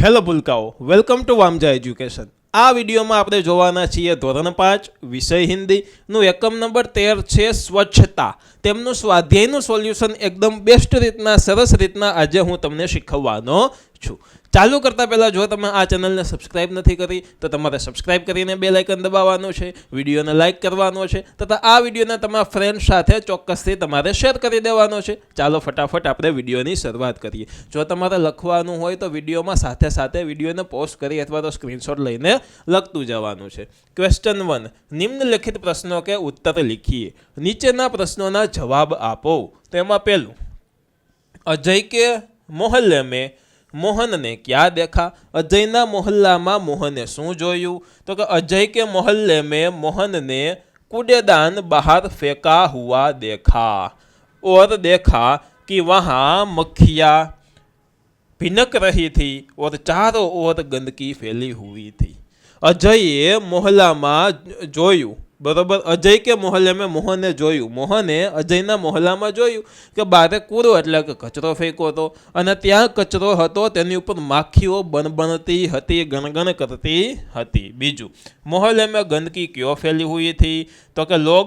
Hello ભૂલકાઓ, welcome to Vamja education. આ વિડીયોમાં આપણે જોવાના છીએ ધોરણ 5 વિષય હિન્દીનું એકમ નંબર 13 છે સ્વચ્છતા। તેમનું સ્વાધ્યાયનું સોલ્યુશન એકદમ બેસ્ટ રીતના સરસ રીતના આજે હું તમને શીખવવાનો છું। ચાલુ કરતા પહેલાં જો તમે આ ચેનલને સબસ્ક્રાઇબ નથી કરી તો તમારે સબસ્ક્રાઇબ કરીને બેલ આઇકન દબાવવાનું છે, વિડીયોને લાઇક કરવાનો છે તથા આ વિડીયોને તમારા ફ્રેન્ડ સાથે ચોક્કસથી તમારે શેર કરી દેવાનો છે। ચાલો ફટાફટ આપણે વિડીયોની શરૂઆત કરીએ। જો તમારે લખવાનું હોય તો વિડીયોમાં સાથે સાથે વિડીયોને પોઝ કરી અથવા તો સ્ક્રીનશોટ લઈને લખતું જવાનું છે। ક્વેશ્ચન 1, નિમ્નલિખિત પ્રશ્નો કે ઉત્તર लिखिए। નીચેના પ્રશ્નોના જવાબ આપો। તો એમાં પહેલું, अजय के मोहल्ले में मोहन ने क्या देखा? अजयना मोहल्ला में मोहने शू जोयु? तो कि अजय के मोहल्ले में मोहन ने कूड़ेदान बाहर फेंका हुआ देखा और देखा कि वहाँ मक्खियाँ भिनक रही थी और चारों ओर गंदगी फैली हुई थी। अजय मोहल्ला में जोयु, बराबर। अजय के मोहल्ले में मोहने जोयु, मोहने अजयना मोहल्लामां जोयु के बारे कूड़ो એટલે કે કચરો ફેંકો હતો અને ત્યાં કચરો હતો તેની ઉપર માખીઓ બનબનતી હતી, ગણગણ કરતી હતી। બીજું, मोहल्ले में गंदगी क्यों फैली हुई थी? तो कि लोग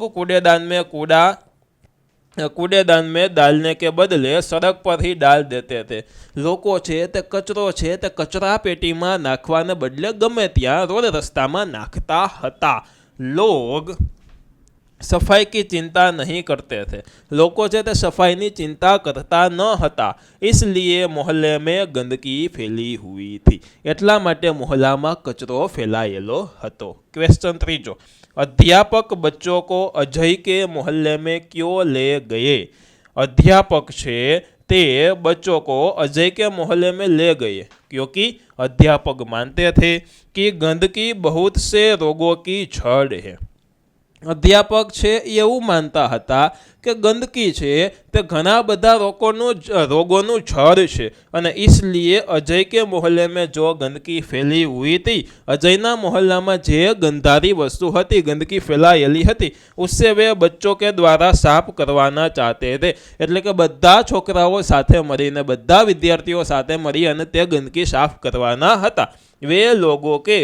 कूड़ेदान में डालने के बदले सड़क पर ही डाल देते थे। लोको छे ते कचरो छे ते कचरा पेटीमां नाखवाने बदले गमे त्यां रोड रस्तामां नाखता हता। लोग सफाई की चिंता नहीं करते थे, लोगों से ते सफाई की चिंता करता न हता, इसलिए मोहल्ले में गंदगी फैली हुई थी। एटला माटे मोहल्ला में कचरो फैलायेलो हतो। क्वेश्चन 3, अध्यापक बच्चों को अजय के मोहल्ले में क्यों ले गए? अध्यापक छे ते बच्चों को अजय के मोहल्ले में ले गए क्योंकि अध्यापक मानते थे कि गंदगी बहुत से रोगों की जड़ है। अध्यापक छे एवं मानता हता कि गंदगी छे ते घना बधा रोगों जड़ छे अने इसलिए अजय के मोहल्ले में जो गंदगी फैली हुई थी, अजयना मोहल्ला में जे गंधारी वस्तु हती, गंदगी फैलायेली हती, उससे वे बच्चों के द्वारा साफ करवाना चाहते थे। एटले के बधा छोकराओ साथे मळीने, बधा विद्यार्थीओ साथे मळी अने ते गंदगी साफ करवाना हता। वे लोगों के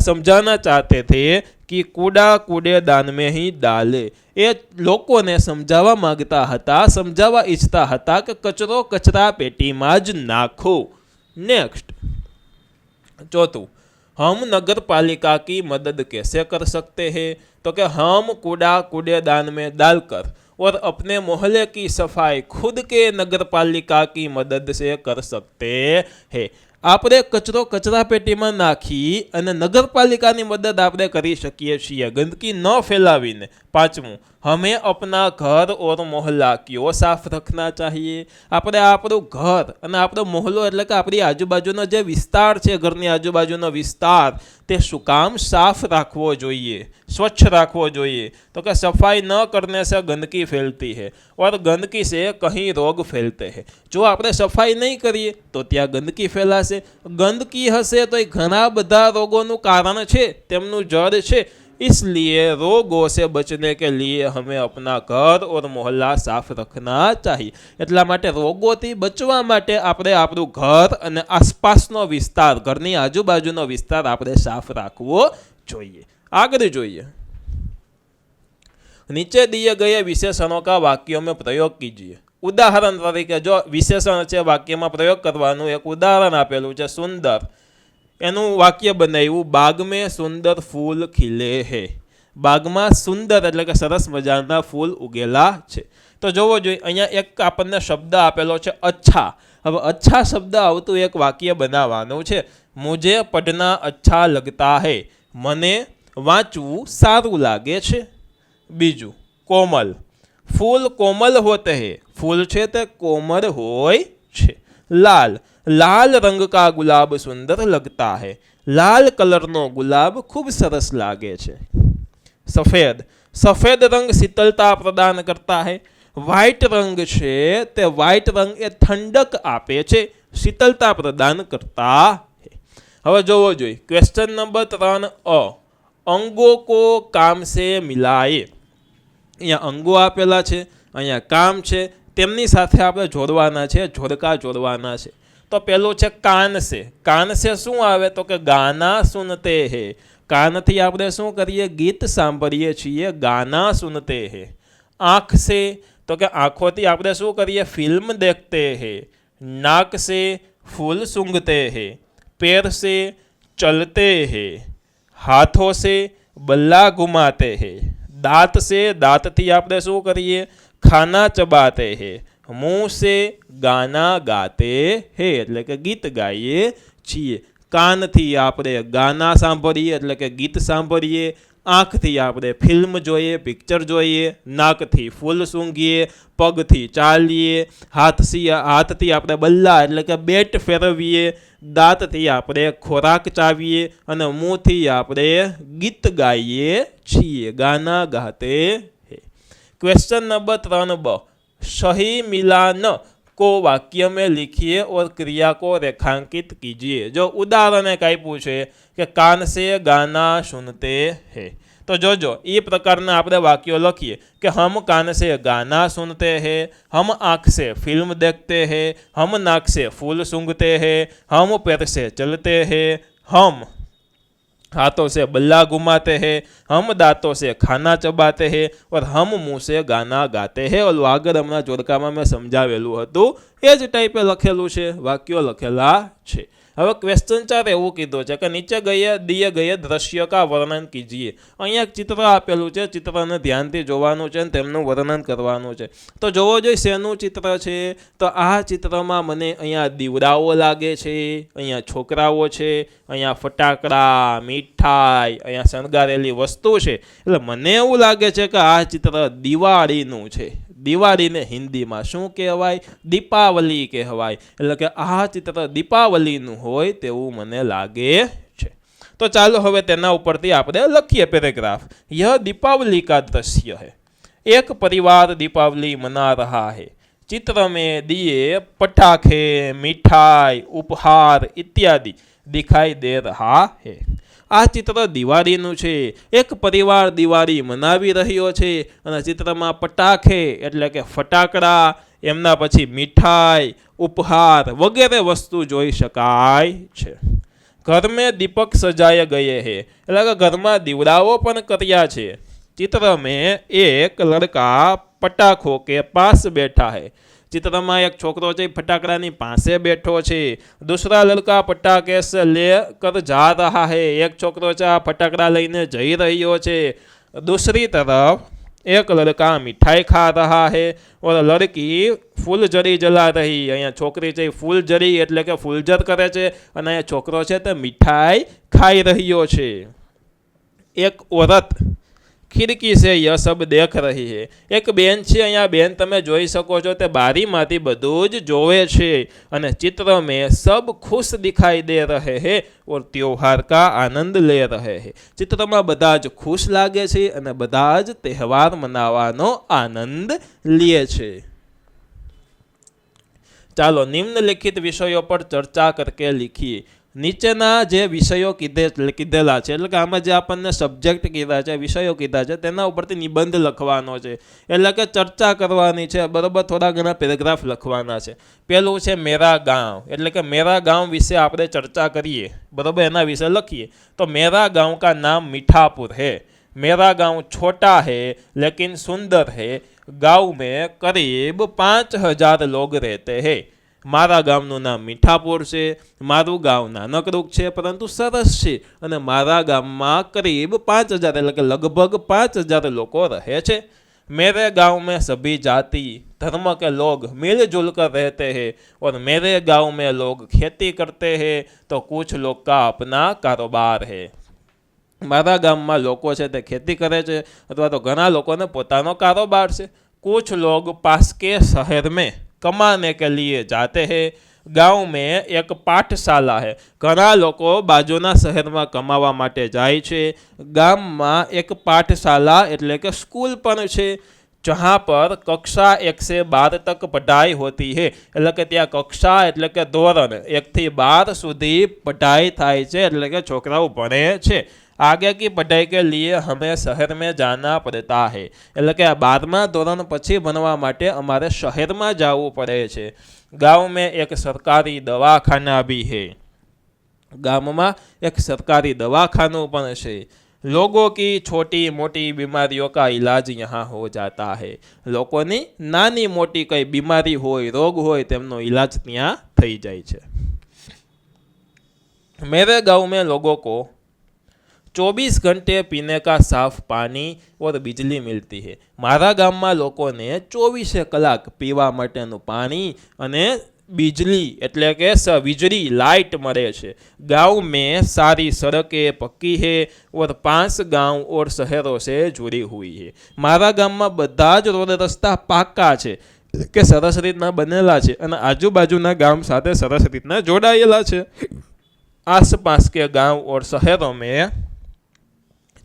समझाना चाहते थे कि कूड़ा कूड़ेदान में ही डाले। ए लोगों ने समझावा मांगता हता, समझावा इच्छता हता कि कचरो कचरा पेटी में ज नाखो। नेक्स्ट, चौथुं, हम नगर पालिका की मदद कैसे कर सकते हैं? तो कि हम कूड़ा कूड़ेदान में डालकर और अपने मोहल्ले की सफाई खुद के नगर पालिका की मदद से कर सकते हैं। आपणे कचरो कचरा पेटी में नाखी अने नगरपालिकानी मदद आपणे करी शकीए छीए, गंदगी न फैलावीने। पांचमું, हमें अपना घर और मोहल्ला क्यों साफ रखना चाहिए? आपणे आपणुं घर अने आपणो मोहल्लो एटले के आपणी आजुबाजुनो जे विस्तार छे, घरनी आजुबाजुनो विस्तार, ते शुं काम साफ राखवो जोईए, स्वच्छ राखवो जोईए? तो कि सफाई न करने से गंदगी फैलती है और गंदगी से कहीं रोग फैलते हैं। जो आपणे सफाई नहीं करिए तो त्यां गंदगी फैलाशे, गंदगी हशे तो घणा बधा रोगोनुं कारण छे, तेमनुं जड़ छे। इसलिए रोगों से बचने के लिए हमें अपना घर और मोहल्ला साफ रखना चाहिए। एटला माटे रोगोथी बचवा माटे आपणे आपणुं घर अने आसपासनो विस्तार, घरनी आजुबाजुनो विस्तार आपणे साफ राखवो जोईए। आगळ जोईए, नीचे दिए गए विशेषणों का वाक्यों में प्रयोग कीजिए। उदाहरण तरीके जो विशेषण है वाक्य में प्रयोग करवानुं एक उदाहरण आपेलुं छे, सुंदर। एनु वाक्य बनाव्युं, बाग में सुंदर फूल खिले है। बाग में सुंदर एटले के सरस मजाना फूल उगेला छे। तो जोवो जोईए, अहींया एक आपणने शब्द आपेलो छे अच्छा। हवे अच्छा शब्द आवतुं एक वाक्य बनाववानुं छे। मुझे पढ़ना अच्छा लगता है, मने वांचवुं सारुं लागे छे। बीजू, कोमल, फूल कोमल होते हैं, फूल छे ते कोमल होय छे। लाल, लाल रंग का गुलाब सुंदर लगता है, लाल कलर नो गुलाब खूब सरस लागे छे। सफेद, सफेद रंग शीतलता प्रदान करता है। व्हाइट रंग छे ते व्हाइट रंग ए ठंडक आपे छे, शीतलता प्रदान करता है। हवे जोवो जोईए, क्वेश्चन नंबर 3 अ, अंगों को काम से मिलाए। अहींया अंगो आपेला छे, अहींया काम छे, तेमनी साथे आपणे जोड़वाना छे, जोड़का जोड़वाना छे। તો પેલું છે કાન સે. કાન સે શું આવે તો કે ગાના સુનતે હે. કાનથી આપણે શું કરીએ? ગીત સાંભળીએ છીએ. ગાના સુનતે હે. આંખ સે તો કે આંખોથી આપણે શું કરીએ? ફિલ્મ દેખતે હે. નાક સે फूल सूंघते हैं. पैर से चलते हैं. हाथों से बल्ला घुमाते हैं. दांत से दांतથી આપણે શું કરીએ? ખાના ચબાતે हैं. मुंह से गाना गाते हैं એટલે કે ગીત ગાઈએ છીએ. કાનથી આપણે ગાના સાંભળીએ એટલે કે ગીત સાંભળીએ. આંખથી આપણે ફિલ્મ જોઈએ, પિક્ચર જોઈએ. નાકથી ફૂલ સૂંઘીએ. પગથી ચાલીએ. હાથથી આપણે બલ્લા એટલે કે બેટ ફેરવીએ. દાંતથી આપણે ખોરાક ચાવીએ અને મુંહથી આપણે ગીત ગાઈએ છીએ. ગાના ગાતે હે. क्वेश्चन नंबर 3 सही मिलान को वाक्य में लिखिए और क्रिया को रेखांकित कीजिए. जो उदाहरण है कई पूछे कि कान से गाना सुनते हैं तो जो ये प्रकार આપણે વાક્યો લખીએ કે हम कान से गाना सुनते हैं, हम आँख से फिल्म देखते हैं, हम नाक से फूल सूंघते हैं, हम पैर से चलते हैं, हम हाथों से बल्ला घुमाते हैं, हम दांतों से खाना चबाते हैं और हम मुंह से गाना गाते हैं. और આગળ હમણાં જોડકામાં મેં સમજાવેલું હતું એ જ ટાઈપે લખેલું છે, વાક્યો લખેલા છે. હવે ક્વેશ્ચન 4 એવું કીધું છે કે નીચે દિए गए દ્રશ્ય કા વર્ણન કીજીએ. અહીંયા એક ચિત્ર આપેલું છે, ચિત્રને ધ્યાનથી જોવાનું છે અને તેમનું વર્ણન કરવાનું છે. તો જોવો જોઈએ શેનું ચિત્ર છે. તો આ ચિત્રમાં મને અહીંયા દીવડાઓ લાગે છે, અહીંયા છોકરાઓ છે, અહીંયા ફટાકડા, મીઠાઈ, અહીંયા શણગારેલી વસ્તુ છે. એટલે મને એવું લાગે છે કે આ ચિત્ર દિવાળીનું છે. દિવાળીને હિન્દીમાં શું કહેવાય? દીપાવલી કહેવાય. એટલે કે આ ચિત્ર દીપાવલીનું હોય તેવું મને લાગે છે. તો ચાલો હવે તેના ઉપરથી આપણે લખીએ પેરેગ્રાફ. यह दीपावली का दृश्य है. एक परिवार दीपावली मना रहा है. चित्र में दिए, पटाखे, मिठाई, उपहार इत्यादि दिखाई दे रहा है. આ ચિત્ર દિવાળીનું છે. એક પરિવાર દિવાળી મનાવી રહ્યો છે અને ચિત્રમાં પટાખે એટલે કે ફટાકડા, એમના પછી મીઠાઈ, ઉપહાર વગેરે વસ્તુ જોઈ શકાય છે. घर में दीपक सजाए गए हैं એટલે કે ઘરમાં દીવડાઓ પણ કર્યા છે. चित्र में एक लड़का पटाखों के पास बैठा है. चित्र में एक छोकरो है फटाकड़ा पासे बैठो है. दूसरा लड़का पटाखे से लेकर जा रहा है. एक छोकरो फटाकड़ा लईने जई रह्यो है. दूसरी तरफ एक लड़का मिठाई खा रहा है और लड़की फूलझड़ी जला रही. अँ छोकरी है फूलझड़ी एटले के फूलझर करे छे अने अँ छोकरो है तो मिठाई खाई रह्यो है. एक औरत खिड़की से यह सब देख रही है. एक बेन है, अँ बेन तमे जोई सको छो ते बारी मांथी बधुं ज जोवे छे अने चित्र में सब खुश दिखाई दे रहे हैं और त्योहार का आनंद ले रहे हैं. चित्र में बधा ज खुश लागे छे अने बधा ज तहेवार मनावानो आनंद ले छे. चालो निम्नलिखित विषयों पर चर्चा करके लिखिए. નીચેના જે વિષયો કીધેલા છે એટલે કે આમાં જે આપણને સબ્જેક્ટ કીધા છે, વિષયો કીધા છે તેના ઉપરથી નિબંધ લખવાનો છે. એટલે કે ચર્ચા કરવાની છે, બરાબર. થોડા ઘણા પેરેગ્રાફ લખવાના છે. પહેલું છે મેરા ગાંવ એટલે કે મેરા ગાંવ વિશે આપણે ચર્ચા કરીએ, બરાબર. એના વિશે લખીએ. તો મેરા गांव का नाम मीठापुर है. मेरा गांव छोटा है लेकिन सुंदर है. गांव में करीब 5000 लोग रहते हैं. मारा गामનું નામ મીઠાપુર છે. મારું ગામ નાનકડું છે પરંતુ સરસ છે અને મારા ગામમાં કરીબ 5000 એટલે કે લગભગ 5000 લોકો રહે છે. मेरे गांव में सभी जाति धर्म के लोग मिलजुल कर रहते हैं और मेरे गांव में लोग खेती करते हैं तो कुछ लोग का अपना कारोबार है. मारा गामમાં લોકો છે તે ખેતી કરે છે અથવા તો ઘણા લોકોને પોતાનો કારોબાર છે. कुछ लोग पास के शहर में कमाने के लिए जाते हैं. गांव में एक पाठशाला है. घણા લોકો બાજુના શહેરમાં કમાવા માટે જાય છે. ગામમાં એક પાઠશાલા એટલે કે સ્કૂલ પણ છે जहाँ पर कक्षा 1 से 12 तक पढ़ाई होती है. એટલે કે ત્યાં કક્ષા એટલે કે ધોરણ 1 થી 12 સુધી પઢાઈ થાય છે એટલે કે છોકરાઓ ભણે છે. आगे की पढ़ाई के लिए हमें शहर में जाना पड़ता है। એટલે કે 12મા ધોરણ પછી ભણવા માટે અમારે શહેરમાં જવું પડે છે। गांव में एक सरकारी दवाखाना भी है। ગામમાં એક સરકારી દવાખાનું પણ છે। लोगों की छोटी मोटी बीमारियों का इलाज यहाँ हो जाता है। લોકોની નાની મોટી કઈ બીમારી હોય રોગ હોય તેમનો इलाज ત્યાં થઈ જાય છે। मेरे गांव में लोगों को 24 घंटे पीने का साफ पानी और बिजली मिलती है। मारा गाम में लोगों ने 24 कलाक पीवा माटेनु पानी अने बिजली एटले के वीजળી लाइट मळे छे। गांव में सारी सड़कें पक्की है और 5 गांव और शहरों से जुड़ी हुई है। मारा गाम में बधा ज रोड रस्ता पाका छे के सरस रीतना बनेला छे अने आजूबाजूना गाम साथे सरस रीतना जोड़ायेला छे। आसपास के गांव और शहरों में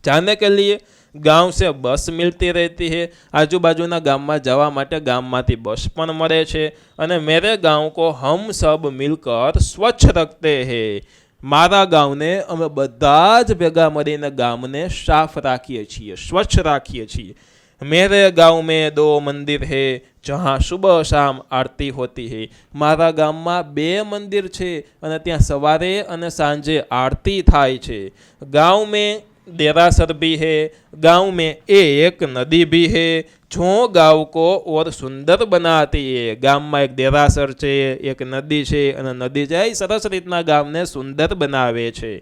जाने के लिए गांव से बस मिलती रहती है। आजूबाजूना गाम में जवा माटे गाम मांथी बस पण मळे छे अने मेरे गांव को हम सब मिलकर स्वच्छ रखते हैं। मारा गांव ने अमे बधा ज भेगा मळीने गाम ने साफ राखीए छीए, स्वच्छ राखीए छीए। मेरे गांव में 2 मंदिर है जहाँ सुबह शाम आरती होती है। मारा गाम में 2 मंदिर छे अने त्यां सवारे अने सांजे आरती थाय छे। गांव में देरासर भी है। गांव में एक नदी भी है जो गांव को और सुंदर बनाती है। गाम में एक देरासर छे, एक नदी छे अने नदी जाय सरस रीतना गाम ने सुंदर बनावे छे।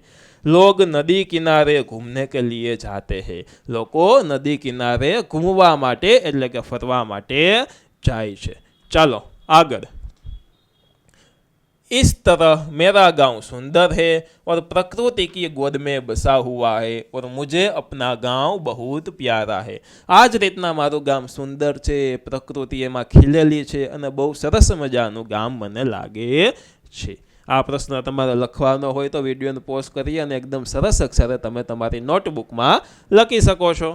लोग नदी किनारे घूमने के लिए जाते हैं। लोको नदी किनारे घूमवा माटे एटले के फरवा माटे जाय छे। चलो आगळ। इस तरह मेरा गांव सुंदर है और प्रकृति की गोद में बसा हुआ है और मुझे अपना गांव बहुत प्यारा है। आज रीतना मारू गाम सुंदर छे, प्रकृति एमां खिलेली छे अने बहु सरस मजानुं गाम मने लागे छे। आ प्रश्न तमारे लखवानो होय तो विडियोने पॉज करी अने एकदम सरस अक्षरे तमे तमारी नोटबुकमां लखी शको छो।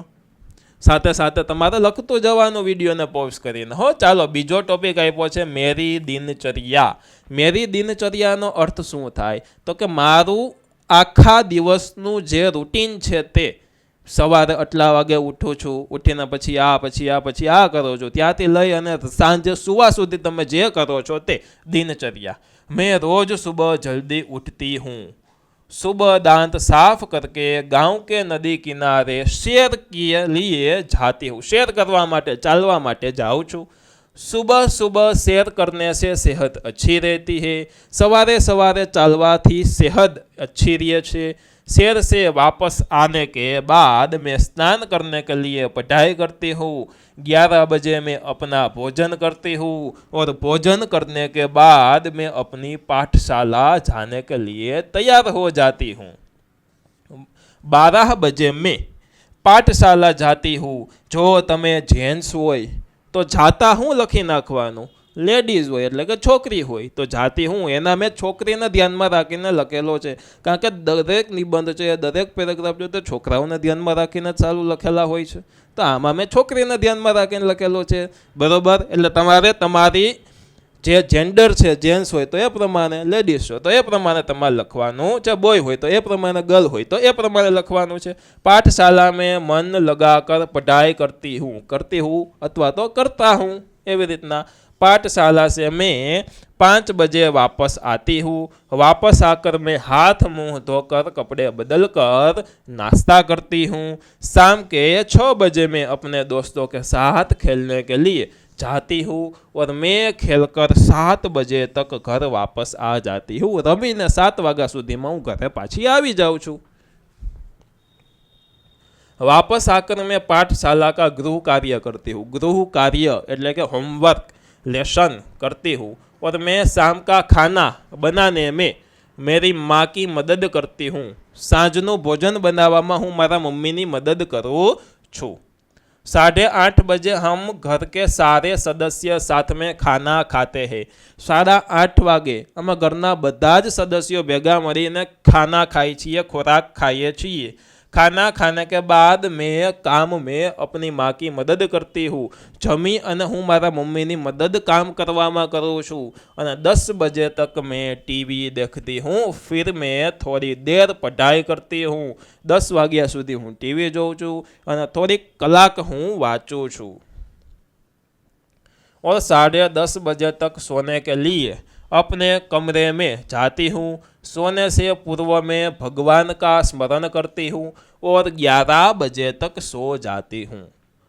साथे साथे तमारे लखतो जवानो विडियोने पॉज करीने। हो चलो बीजो टॉपिक आप्यो छे मेरी दिनचर्या। मेरी दिनचर्यानो अर्थ शुं थाय तो के मारू आखा दिवसनुं जे रूटीन छे ते सवारे आटला वागे उठું છું, ઉઠીને પછી આ કરો છો, ત્યાંથી લઈ અને સાંજે સુવા સુધી તમે જે કરો છો તે દિનચर्या। मैं रोज सुबह जल्दी उठती हूँ। सुबह दांत साफ करके गांव के नदी किनारे सैर के लिए जाती हूँ। सैर करवा माटे चालवा माटे जाऊँ छूँ। सुबह सुबह सैर करने से सेहत अच्छी रहती है। सवारे सवारे चालवाथी सेहत अच्छी रहे छे। सैर से वापस आने के बाद मैं स्नान करने के लिए पढ़ाई करती हूँ। 11 बजे मैं अपना भोजन करती हूँ और भोजन करने के बाद मैं अपनी पाठशाला जाने के लिए तैयार हो जाती हूँ। 12 बजे मैं पाठशाला जाती हूँ। जो तमे जेन्ट्स होय तो जाता हूँ लखी नाखवानुं, लेडीज होय एटले के छोकरी होय तो जाती हूँ एना में छोकरीने ध्यानमां राखीने लखेलो छे। कारण के दरेक निबंध छे, दरेक पेरेग्राफ जो तो छोकराओने ध्यानमां राखीने चालू लखेला होय छे, तो आमां में छोकरीने ध्यानमां राखीने लखेलो छे। बरोबर। एटले तमारे तमारी जे जेन्डर छे, जेन्ट्स होय तो ए प्रमाणे, लेडीज छो तो ए प्रमाणे तमारे लखवानुं छे, बॉय होय तो ए प्रमाणे, गर्ल होय तो ए प्रमाणे लखवानुं छे। पाठशाला में मन लगाकर पढ़ाई करती हूँ अथवा तो करता हूँ, एवी रीतना। पाठशाला से मैं 5 बजे वापस आती हूँ। वापस आकर मैं हाथ मुंह धोकर कपड़े बदल कर नाश्ता करती हूँ। शाम के 6 बजे मैं अपने दोस्तों के साथ खेलने के लिए जाती हूँ और मैं खेलकर 7 बजे तक घर वापस आ जाती हूँ। रमीने 7 वाग्या सुधीमां हूँ घरे पाછી આવી जाऊँ छूं। वापस आकर मैं पाठशाला का गृह कार्य करती हूँ। गृह कार्य एटले के होमवर्क, लेसन करती हूँ और मैं शाम का खाना बनाने में मेरी माँ की मदद करती हूँ। सांजનું भोजन बनाववामां हूँ मारा मम्मीनी मदद करूँ छूं। 8:30 बजे हम घर के सारे सदस्य साथ में खाना खाते हैं। 8:30 वागे अमे घरना बधा ज सदस्यो भेगा मळीने खाना खाई छीए, खोराक खाईए छीए। खाना खाने के बाद मैं काम में अपनी माँ की मदद करती हूँ. जमी અને હું મારા મમ્મીની મદદ કામ કરવામાં કરું છું. અને 10 बजे तक मैं टीवी देखती हूँ. फिर मैं थोड़ी देर पढ़ाई करती हूँ. 10 વાગ્યા સુધી હું ટીવી જોઉં છું અને થોડીક કલાક હું વાંચું છું. और 10:30 बजे तक सोने के लिए अपने कमरे में जाती हूँ. सोने से पूर्व में भगवान का स्मरण करती हूँ और 11 बजे तक सो जाती हूँ.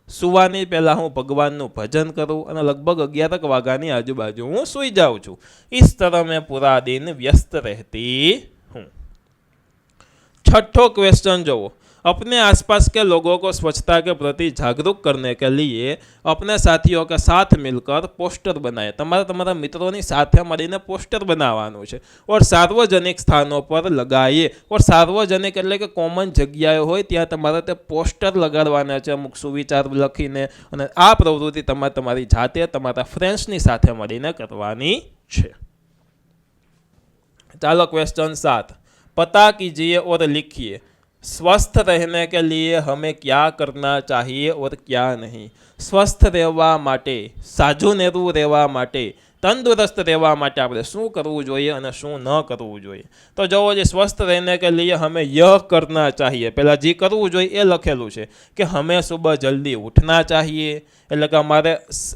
સુવાની પહેલાં હું ભગવાનનું ભજન કરું અને લગભગ 11 વાગ્યાની આજુબાજુ હું સૂઈ જાઉં છું. इस तरह मैं पूरा दिन व्यस्त रहती हूँ. छठो क्वेश्चन जो अपने आसपास के लोगों को स्वच्छता के प्रति जागरूक करने के लिए अपने साथियों के साथ मिलकर पोस्टर बनाए. તમારા મિત્રોની સાથે મળીને પોસ્ટર બનાવવાનું છે और सार्वजनिक स्थानों पर लगाए. और सार्वजनिक એટલે કે કોમન જગ્યાએ હોય ત્યાં તમારે તે પોસ્ટર લગાડવાના છે અમુક સુવિચાર લખીને. અને આ પ્રવૃત્તિ તમારે તમારી જાતે તમારા ફ્રેન્ડ્સની સાથે મળીને કરવાની છે. ચાલો क्वेश्चन 7 पता कीजिए और लिखिए. स्वस्थ रहने के लिए हमें क्या करना चाहिए और क्या नहीं. स्वस्थ રહેવા માટે, સાજું નેરું રહેવા માટે, તંદુરસ્ત રહેવા માટે આપણે શું કરવું જોઈએ અને શું ન કરવું જોઈએ. તો જુઓ જે સ્વસ્થ રહેને કે લીએ હમે યહ કરના ચાહીએ. પહેલાં જે કરવું જોઈએ એ લખેલું છે કે હમે સુબહ જલ્દી ઉઠના ચાહીએ. એટલે કે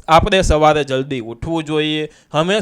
આપણે સવારે જલ્દી ઉઠવું જોઈએ. હમે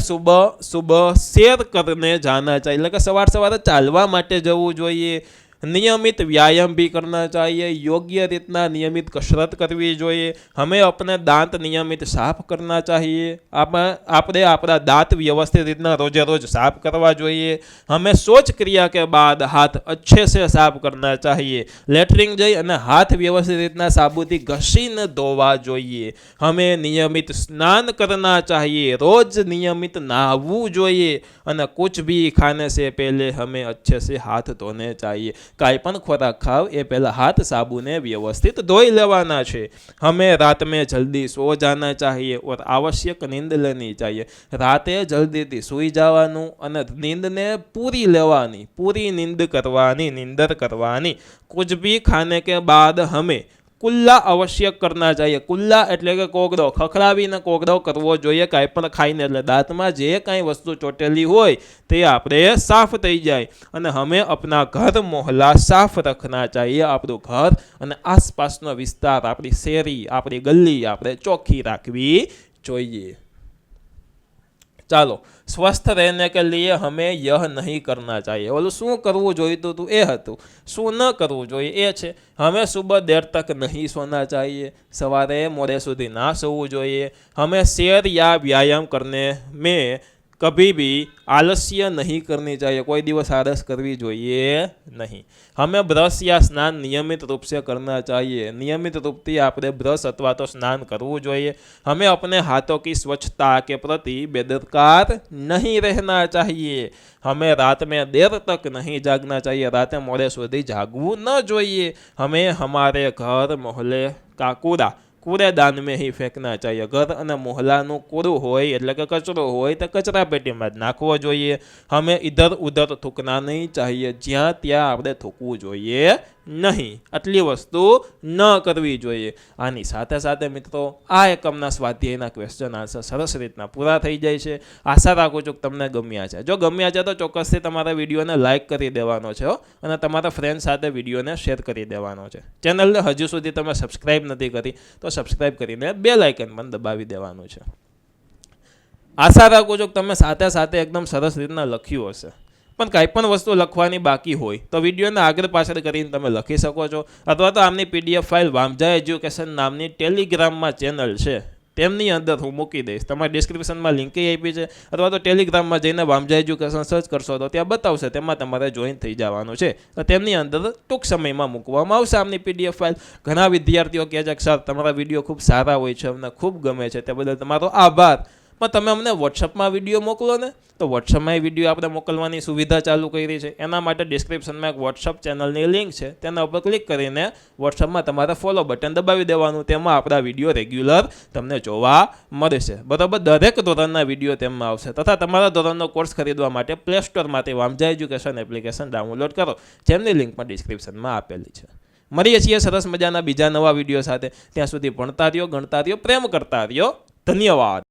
સુબહ શેર કરને જાના ચાહીએ. એટલે કે સવારે ચાલવા માટે જવું જોઈએ. नियमित व्यायाम भी करना चाहिए. योग्य रीतना नियमित कसरत करवी જોઈએ. हमें अपने दांत नियमित साफ करना चाहिए. આપણે આપણા દાંત વ્યવસ્થિત રીતના રોજે રોજ સાફ કરવા જોઈએ. हमें शौच क्रिया के बाद हाथ अच्छे से साफ करना चाहिए. લેટ્રિન જઈ અને હાથ વ્યવસ્થિત રીતના સાબુથી ઘસીને ધોવા જોઈએ. हमें नियमित स्नान करना चाहिए. रोज नियमित नहाવું જોઈએ. અને कुछ भी खाने से पहले हमें अच्छे से हाथ धोने चाहिए. काई पण खोराक खाव ए पहला हाथ साबुने व्यवस्थित धोई लेवाना छे. हमें रात में जल्दी सो जाना चाहिए और आवश्यक नींद लेनी चाहिए. राते जल्दी थी सूई जावानुं अने नींद ने पूरी लेवानी, पूरी नींद करवानी, नींदर करवानी. कुछ भी खाने के बाद हमें कुल्ला आवश्यक करना चाहिए. कुल्ला एटले के कोगड़ो, खखरावीने कोगड़ो करवो जोईए. कांई पण खाईने एटले दांतमां जे कांई वस्तु ચોટેલી હોય તે આપણે સાફ થઈ જાય. અને हमें अपना घर मोहल्ला साफ रखना चाहिए. આપણું ઘર અને આસપાસનો વિસ્તાર, આપણી શેરી, આપણી ગલી આપણે ચોખ્ખી રાખવી જોઈએ. ચાલો સ્વસ્થ रहने के लिए हमें यह नहीं करना चाहिए. ઓલું શું કરવું જોઈતું હતું એ હતું. શું ન કરવું જોઈએ એ છે हमें सुबह देर तक नहीं सोना चाहिए. सवारे मोड़े सुधी ना सोवू જોઈએ. हमें सैर या व्यायाम करने में कभी भी आलस्य नहीं करनी चाहिए. कोई दिवस आलस करवी જોઈએ नहीं. हमें ब्रश या स्नान नियमित रूप से करना चाहिए. नियमित रूप से આપણે ब्रश अथवा तो स्नान करવું જોઈએ. हमें अपने हाथों की स्वच्छता के प्रति बेदरकार नहीं रहना चाहिए. हमें रात में देर तक नहीं जागना चाहिए. रात मोड़े સુધી જાગવું ન જોઈએ. हमें हमारे घर मोहल्ले का कूड़ा कूड़ेदान में ही फेंकना चाहिए. घर અને મોહલ્લાનું કૂડું હોય એટલે કે કચરો હોય તો કચરા પેટીમાં જ નાખવો જોઈએ. हमें इधर उधर थूकना नहीं चाहिए. જ્યાં ત્યાં આપણે થૂકવું જોઈએ નહીં. આટલી વસ્તુ ન કરવી જોઈએ. આની સાથે સાથે મિત્રો આ એકમના સ્વાધ્યાયના ક્વેશ્ચન આન્સર સરસ રીતના પૂરા થઈ જાય છે. આશા રાખું છું કે તમને ગમ્યા છે. જો ગમ્યા છે તો ચોક્કસથી તમારા વિડીયોને લાઇક કરી દેવાનો છે અને તમારા ફ્રેન્ડ સાથે વિડીયોને શેર કરી દેવાનો છે. ચેનલને હજુ સુધી તમે સબસ્ક્રાઈબ નથી કરી તો સબસ્ક્રાઈબ કરીને બેલ આઇકન પણ દબાવી દેવાનું છે. આશા રાખું છું કે તમે સાથે સાથે એકદમ સરસ રીતના લખ્યું હશે. પણ કાંઈ પણ વસ્તુ લખવાની બાકી હોય તો વિડીયોને આગળ પાછળ કરીને તમે લખી શકો છો. અથવા તો આમની પીડીએફ ફાઇલ વામજા એજ્યુકેશન નામની ટેલિગ્રામમાં ચેનલ છે તેમની અંદર હું મૂકી દઈશ. તમારે ડિસ્ક્રિપ્શનમાં લિંક આપી છે. અથવા તો ટેલિગ્રામમાં જઈને વામજા એજ્યુકેશન સર્ચ કરશો તો ત્યાં બતાવશે. તેમાં તમારે જોઈન થઈ જવાનું છે. તો તેમની અંદર ટૂંક સમયમાં મૂકવામાં આવશે આમની પીડીએફ ફાઇલ. ઘણા વિદ્યાર્થીઓ કહે છે કે સર તમારા વિડીયો ખૂબ સારા હોય છે, અમને ખૂબ ગમે છે, તે બદલ તમારો આભાર. પણ તમે અમને વોટ્સઅપમાં વિડીયો મોકલો ને. તો વોટ્સઅપમાં વિડીયો આપણે મોકલવાની સુવિધા ચાલુ કરી છે. એના માટે ડિસ્ક્રિપ્શનમાં એક વોટ્સઅપ ચેનલની લિંક છે. તેના ઉપર ક્લિક કરીને વોટ્સઅપમાં તમારે ફોલો બટન દબાવી દેવાનું. તેમાં આપણા વિડીયો રેગ્યુલર તમને જોવા મળશે. બરાબર, દરેક ધોરણના વિડીયો તેમાં આવશે. તથા તમારા ધોરણનો કોર્સ ખરીદવા માટે પ્લે સ્ટોરમાંથી વામજા એજ્યુકેશન એપ્લિકેશન ડાઉનલોડ કરો, જેમની લિંક પણ ડિસ્ક્રિપ્શનમાં આપેલી છે. મળીએ છીએ સરસ મજાના બીજા નવા વિડીયો સાથે. ત્યાં સુધી ભણતા રહ્યો, ગણતા રહ્યો, પ્રેમ કરતા રહ્યો. ધન્યવાદ.